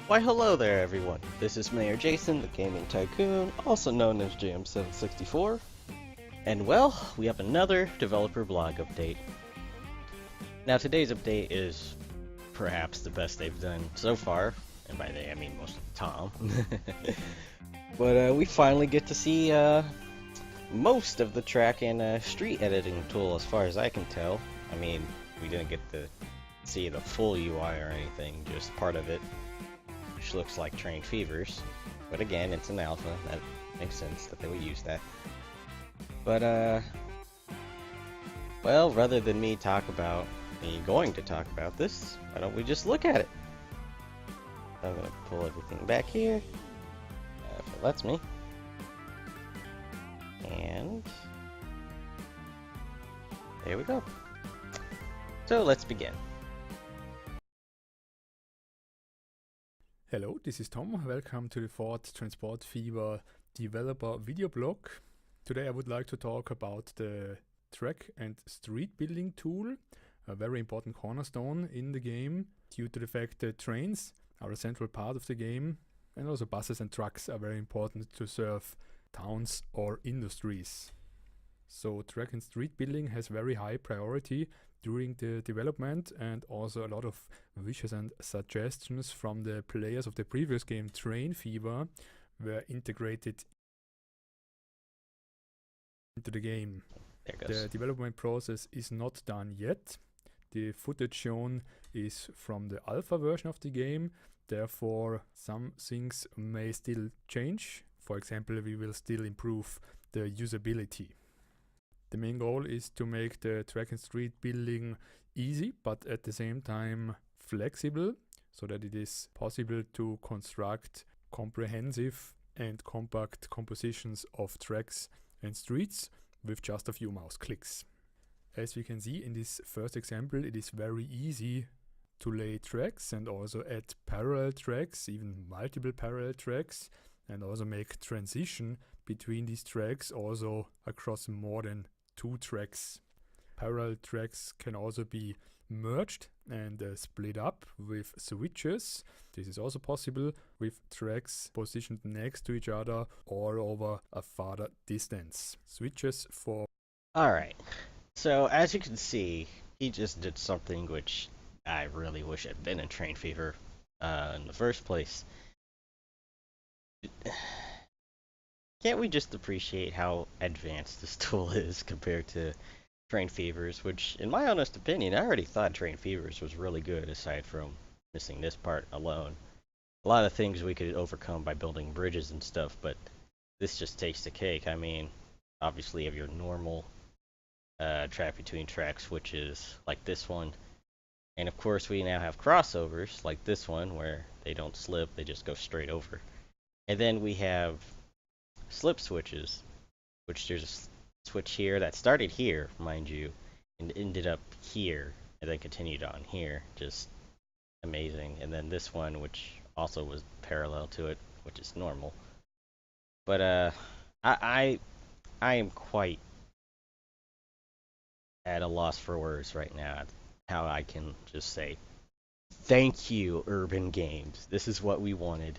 Why hello there everyone, this is Mayor Jason, the Gaming Tycoon, also known as JM764, and well, we have another developer blog update. Now today's update is perhaps the best they've done so far, and by they I mean most of the time. But we finally get to see most of the track and street editing tool as far as I can tell. I mean, we didn't get to see the full UI or anything, just part of it. Which looks like Train Fevers, but again, it's an alpha. That makes sense that they would use that. But well, rather than me going to talk about this, why don't we just look at it? I'm gonna pull everything back here, if it lets me, and there we go. So let's begin. Hello, this is Tom. Welcome to the Ford Transport Fever developer video blog. Today I would like to talk about the track and street building tool, a very important cornerstone in the game due to the fact that trains are a central part of the game, and also buses and trucks are very important to serve towns or industries. So track and street building has very high priority during the development, and also a lot of wishes and suggestions from the players of the previous game Train Fever were integrated into the game. The development process is not done yet. The footage shown is from the alpha version of the game, therefore some things may still change. For example, we will still improve the usability. The main goal is to make the track and street building easy, but at the same time flexible, so that it is possible to construct comprehensive and compact compositions of tracks and streets with just a few mouse clicks. As we can see in this first example, it is very easy to lay tracks and also add parallel tracks, even multiple parallel tracks, and also make transition between these tracks also across more than 2 tracks. Parallel tracks can also be merged and split up with switches. This is also possible with tracks positioned next to each other or over a farther distance. Switches for... Alright, so as you can see, he just did something which I really wish had been in Train Fever in the first place. Can't we just appreciate how advanced this tool is compared to Train Fevers, which, in my honest opinion, I already thought Train Fevers was really good, aside from missing this part alone. A lot of things we could overcome by building bridges and stuff, but this just takes the cake. I mean, obviously you have your normal track between track switches, like this one, and of course we now have crossovers, like this one, where they don't slip, they just go straight over. And then we have slip switches, which there's a switch here that started here, mind you, and ended up here, and then continued on here. Just amazing. And then this one, which also was parallel to it, which is normal. But I am quite at a loss for words right now. How I can just say, thank you, Urban Games. This is what we wanted.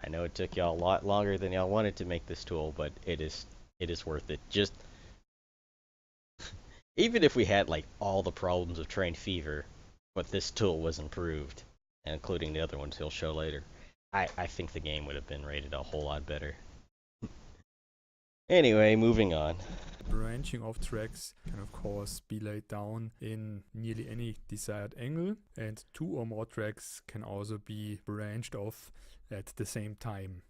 I know it took y'all a lot longer than y'all wanted to make this tool, but it is worth it. Just even if we had like all the problems of Train Fever, but this tool was improved, including the other ones he'll show later, I think the game would have been rated a whole lot better. Anyway, moving on. Branching of tracks can of course be laid down in nearly any desired angle, and 2 or more tracks can also be branched off at the same time.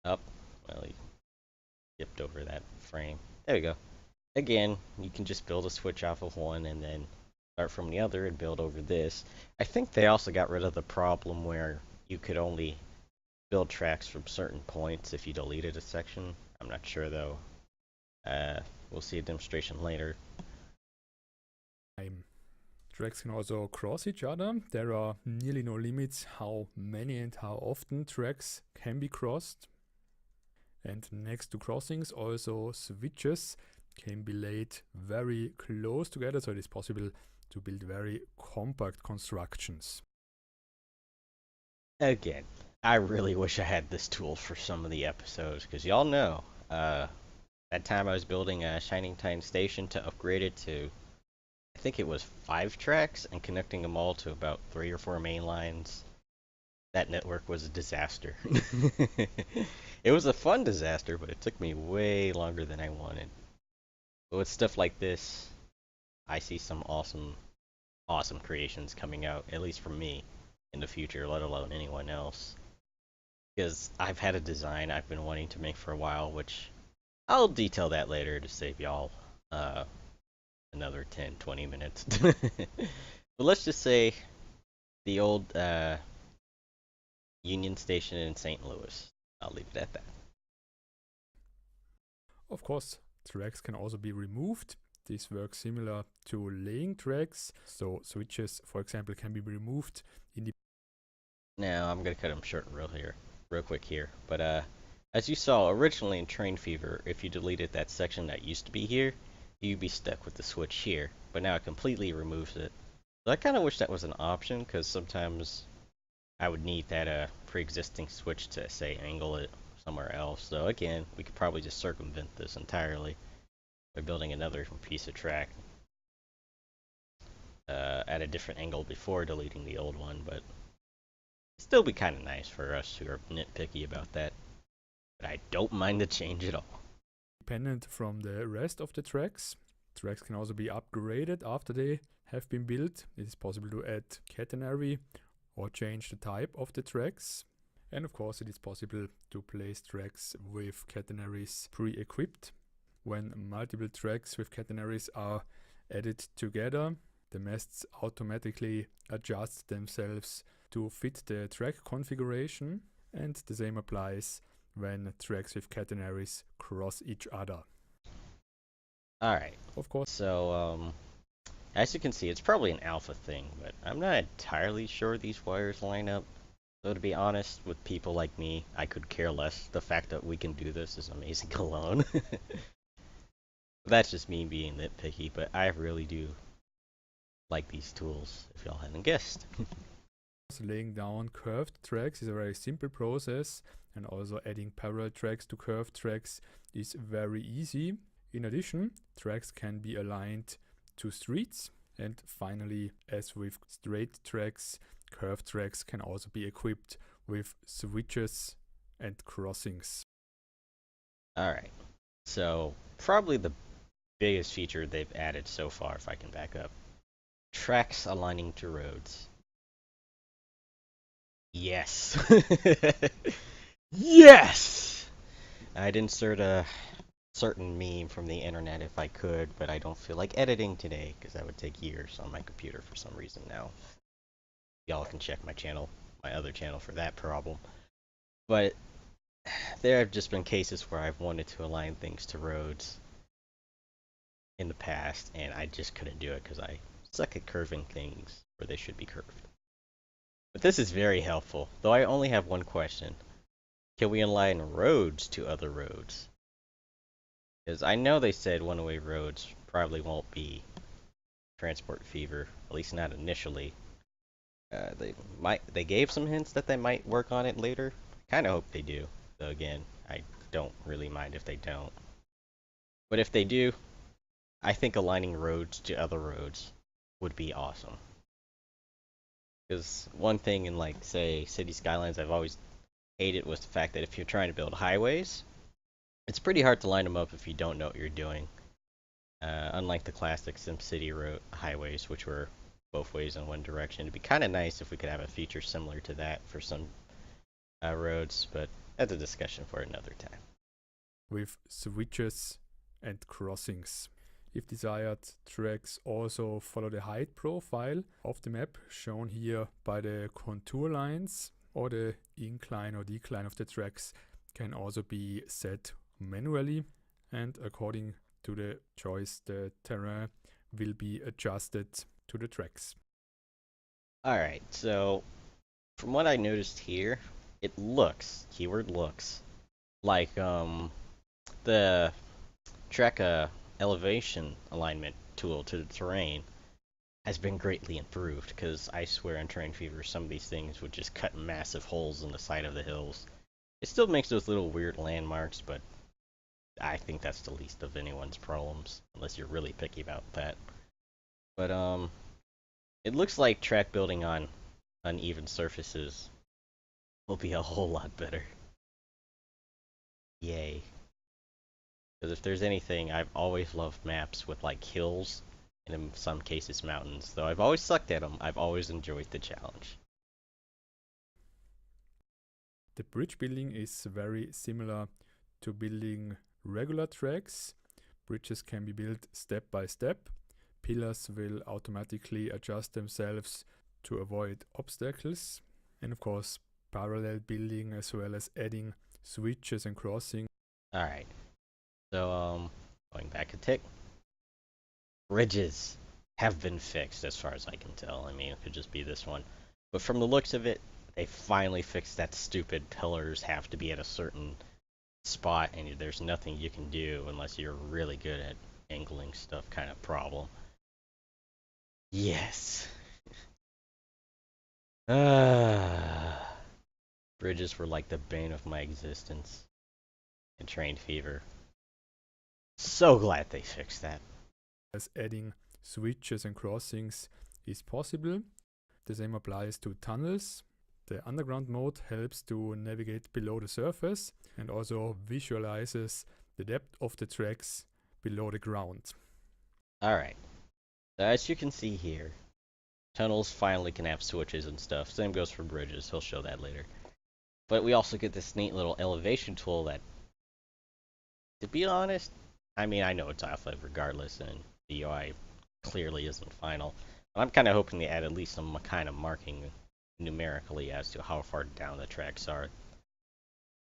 Well, he skipped over that frame. There we go. Again, you can just build a switch off of one and then start from the other and build over this. I think they also got rid of the problem where you could only build tracks from certain points if you deleted a section. I'm not sure though. We'll see a demonstration later. Tracks can also cross each other. There are nearly no limits how many and how often tracks can be crossed. And next to crossings, also switches can be laid very close together, so it is possible to build very compact constructions. Again, I really wish I had this tool for some of the episodes, because y'all know, that time I was building a Shining Time station to upgrade it to, I think it was 5 tracks, and connecting them all to about 3 or 4 main lines. That network was a disaster. It was a fun disaster, but it took me way longer than I wanted. But with stuff like this, I see some awesome, awesome creations coming out, at least from me, in the future, let alone anyone else. Because I've had a design I've been wanting to make for a while, which I'll detail that later to save y'all uh, another 10, 20 minutes. But let's just say the old Union Station in St. Louis. I'll leave it at that. Of course, tracks can also be removed. This works similar to laying tracks. So switches, for example, can be removed in the. Now I'm gonna cut them short real quick here. But as you saw originally in Train Fever, if you deleted that section that used to be here, you'd be stuck with the switch here. But now it completely removes it. So I kind of wish that was an option, because sometimes I would need that pre-existing switch to say angle it somewhere else. So again, we could probably just circumvent this entirely by building another piece of track at a different angle before deleting the old one, but still be kind of nice for us who are nitpicky about that. But I don't mind the change at all. Dependent from the rest of the tracks. Tracks can also be upgraded after they have been built. It is possible to add catenary or change the type of the tracks. And of course, it is possible to place tracks with catenaries pre-equipped. When multiple tracks with catenaries are added together, the masts automatically adjust themselves to fit the track configuration, and the same applies when tracks with catenaries cross each other. Alright. Of course. So, as you can see, it's probably an alpha thing, but I'm not entirely sure these wires line up. So to be honest, with people like me, I could care less. The fact that we can do this is amazing alone. That's just me being nitpicky, but I really do like these tools, if y'all hadn't guessed. Laying down curved tracks is a very simple process, and also adding parallel tracks to curved tracks is very easy. In addition, tracks can be aligned to streets, and finally, as with straight tracks, curved tracks can also be equipped with switches and crossings. Alright, so probably the biggest feature they've added so far, if I can back up. Tracks aligning to roads. Yes! Yes! I'd insert a certain meme from the internet if I could, but I don't feel like editing today, because that would take years on my computer for some reason now. Y'all can check my channel, my other channel, for that problem. But there have just been cases where I've wanted to align things to roads in the past, and I just couldn't do it because I suck at curving things where they should be curved. But this is very helpful, though I only have one question. Can we align roads to other roads? Because I know they said one-way roads probably won't be Transport Fever, at least not initially. They gave some hints that they might work on it later. Kind of hope they do. Though again, I don't really mind if they don't. But if they do, I think aligning roads to other roads would be awesome. Because one thing in, like, say, City Skylines I've always hated was the fact that if you're trying to build highways, it's pretty hard to line them up if you don't know what you're doing. Unlike the classic SimCity highways, which were both ways in one direction. It'd be kind of nice if we could have a feature similar to that for some roads, but that's a discussion for another time. With switches and crossings. If desired, tracks also follow the height profile of the map, shown here by the contour lines, or the incline or decline of the tracks can also be set manually, and according to the choice, the terrain will be adjusted to the tracks. Alright, so from what I noticed here, it looks, keyword looks, like the track elevation alignment tool to the terrain has been greatly improved, because I swear in Train Fever some of these things would just cut massive holes in the side of the hills. It still makes those little weird landmarks, but I think that's the least of anyone's problems, unless you're really picky about that. But it looks like track building on uneven surfaces will be a whole lot better. Yay. Because if there's anything, I've always loved maps with like hills, and in some cases mountains. Though I've always sucked at them, I've always enjoyed the challenge. The bridge building is very similar to building regular tracks. Bridges can be built step by step. Pillars will automatically adjust themselves to avoid obstacles. And of course, parallel building as well as adding switches and crossing. Alright. So, going back a tick. Bridges have been fixed as far as I can tell. I mean, it could just be this one. But from the looks of it, they finally fixed that stupid pillars have to be at a certain spot and there's nothing you can do unless you're really good at angling stuff kind of problem. Yes. Bridges were like the bane of my existence in Train Fever. So glad they fixed that. As adding switches and crossings is possible. The same applies to tunnels. The underground mode helps to navigate below the surface and also visualizes the depth of the tracks below the ground. Alright, as you can see here, tunnels finally can have switches and stuff. Same goes for bridges, he'll show that later. But we also get this neat little elevation tool that, to be honest, I mean, I know it's alpha regardless, and the UI clearly isn't final. But I'm kind of hoping they add at least some kind of marking numerically as to how far down the tracks are.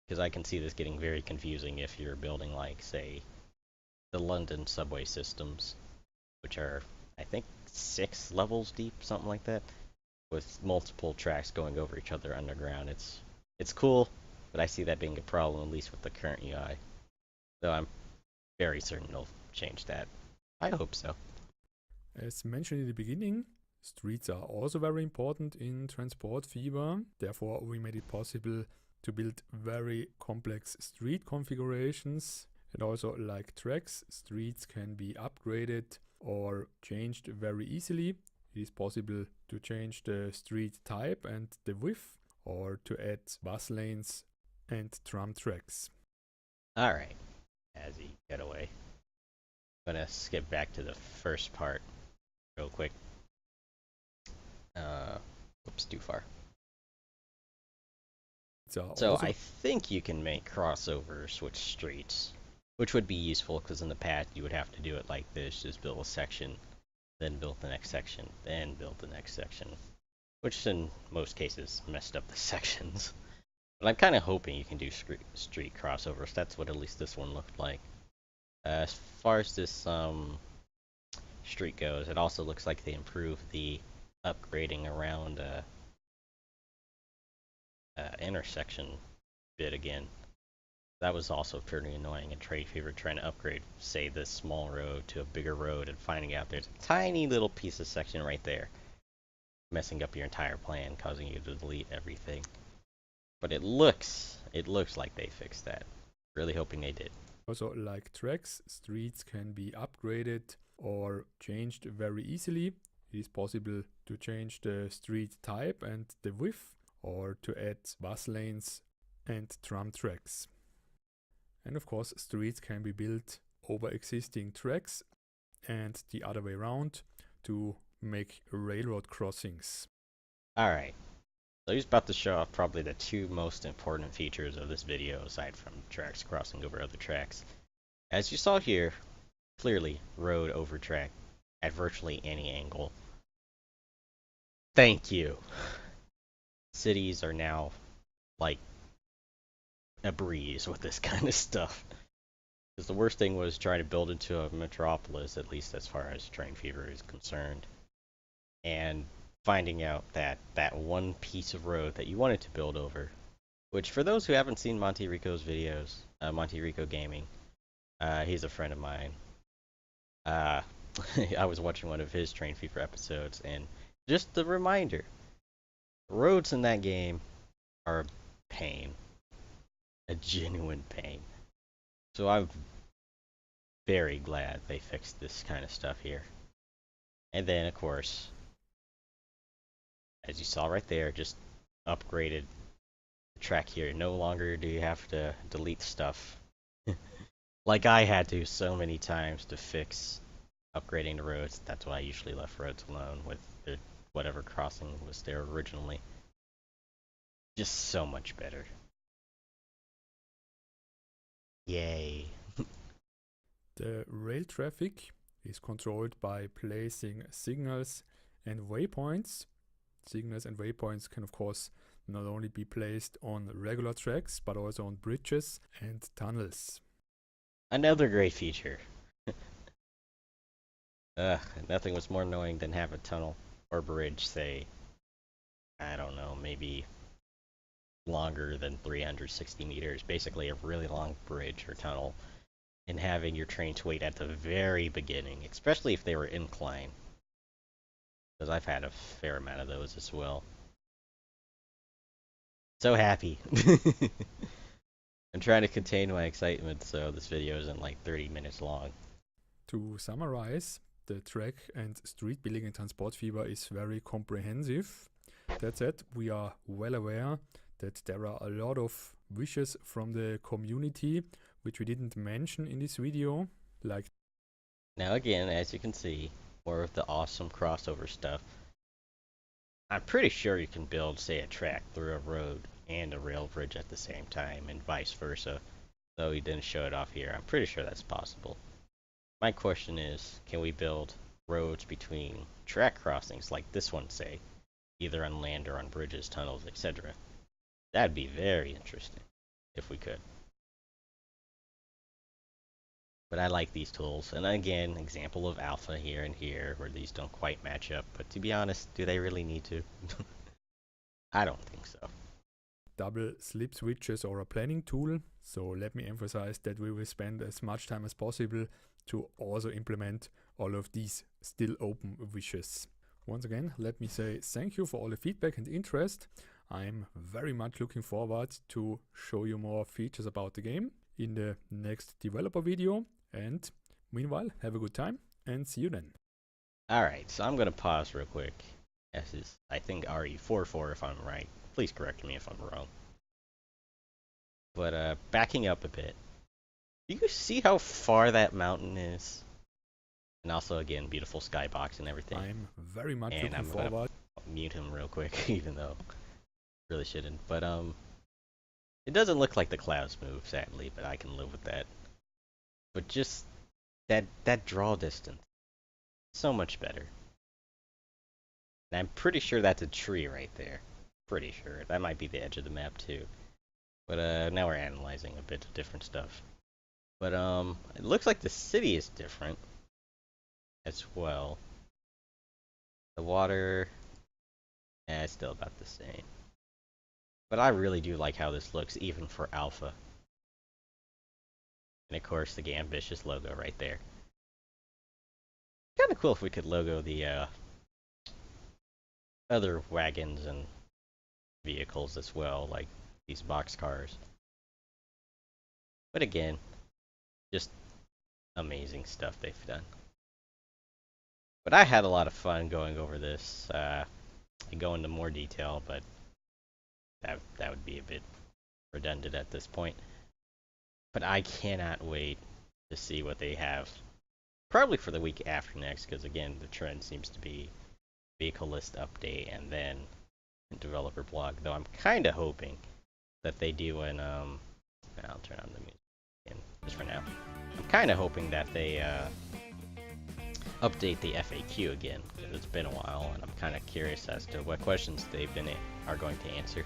Because I can see this getting very confusing if you're building, like, say, the London subway systems, which are, I think, 6 levels deep, something like that, with multiple tracks going over each other underground. It's cool, but I see that being a problem, at least with the current UI. Though I'm very certain they'll change that. I hope so. As mentioned in the beginning, streets are also very important in Transport Fever. Therefore, we made it possible to build very complex street configurations. And also, like tracks, streets can be upgraded or changed very easily. It is possible to change the street type and the width, or to add bus lanes and tram tracks. Alright, as he get away. I'm gonna skip back to the first part real quick. Oops, too far. So I think you can make crossovers with streets, which would be useful because in the past you would have to do it like this: just build a section, then build the next section, then build the next section, which in most cases messed up the sections. But I'm kind of hoping you can do street crossovers. That's what at least this one looked like. As far as this street goes, it also looks like they improved the upgrading around intersection bit again. That was also pretty annoying in Trade Fever, trying to upgrade, say, this small road to a bigger road and finding out there's a tiny little piece of section right there, messing up your entire plan, causing you to delete everything. But it looks like they fixed that. Really hoping they did. Also, like tracks, streets can be upgraded or changed very easily. It is possible to change the street type and the width, or to add bus lanes and tram tracks. And of course, streets can be built over existing tracks and the other way around to make railroad crossings. Alright, so he's about to show off probably the 2 most important features of this video aside from tracks crossing over other tracks. As you saw here, clearly road over track at virtually any angle. Thank you. Cities are now like a breeze with this kind of stuff. Because the worst thing was trying to build into a metropolis, at least as far as Train Fever is concerned, and finding out that that one piece of road that you wanted to build over, which for those who haven't seen Monty Rico's videos, Monty Rico Gaming, he's a friend of mine. I was watching one of his Train Fever episodes, and just the reminder, roads in that game are a pain, a genuine pain. So I'm very glad they fixed this kind of stuff here. And then, of course, as you saw right there, just upgraded the track here. No longer do you have to delete stuff like I had to so many times to fix upgrading the roads. That's why I usually left roads alone with the, whatever crossing was there originally. Just so much better. Yay. The rail traffic is controlled by placing signals and waypoints. Signals and waypoints can of course not only be placed on regular tracks but also on bridges and tunnels. Another great feature. Nothing was more annoying than have a tunnel or bridge, say, I don't know, maybe longer than 360 meters, basically a really long bridge or tunnel, and having your trains wait at the very beginning, especially if they were inclined. Because I've had a fair amount of those as well. So happy. I'm trying to contain my excitement so this video isn't like 30 minutes long. To summarize, the track and street building in Transport Fever is very comprehensive. That said, we are well aware that there are a lot of wishes from the community which we didn't mention in this video, like now again, as you can see, more of the awesome crossover stuff. I'm pretty sure you can build, say, a track through a road and a rail bridge at the same time, and vice versa. Though he didn't show it off here, I'm pretty sure that's possible. My question is, can we build roads between track crossings like this one, say, either on land or on bridges, tunnels, etc.? That'd be very interesting, if we could. But I like these tools, and again, example of alpha here and here, where these don't quite match up, but to be honest, do they really need to? I don't think so. Double slip switches or a planning tool, so let me emphasize that we will spend as much time as possible to also implement all of these still open wishes. Once again, let me say thank you for all the feedback and interest. I'm very much looking forward to show you more features about the game in the next developer video, and meanwhile, have a good time and see you then. Alright, so I'm going to pause real quick. This is, I think, RE44 if I'm right. Please correct me if I'm wrong. But backing up a bit, do you see how far that mountain is? And also, again, beautiful skybox and everything. I'm very much looking forward. Mute him real quick, even though really shouldn't. But it doesn't look like the clouds move, sadly, but I can live with that. But just that draw distance, so much better. And I'm pretty sure that's a tree right there. Pretty sure. That might be the edge of the map too. But now we're analyzing a bit of different stuff. But it looks like the city is different as well. The water, it's still about the same. But I really do like how this looks, even for alpha. And of course, the ambitious logo right there. Kind of cool if we could logo the other wagons and vehicles as well, like these box cars. But again, just amazing stuff they've done. But I had a lot of fun going over this. I go into more detail, but that would be a bit redundant at this point. But I cannot wait to see what they have. Probably for the week after next, because again, the trend seems to be vehicle list update and then developer blog. Though I'm kind of hoping that they do an I'll turn on the music again just for now. I'm kind of hoping that they update the FAQ again, because it's been a while, and I'm kind of curious as to what questions are going to answer.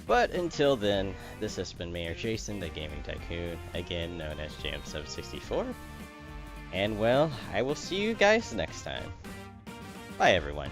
But until then, this has been Mayor Jason, the Gaming Tycoon, again known as Jam764. And well, I will see you guys next time. Bye everyone.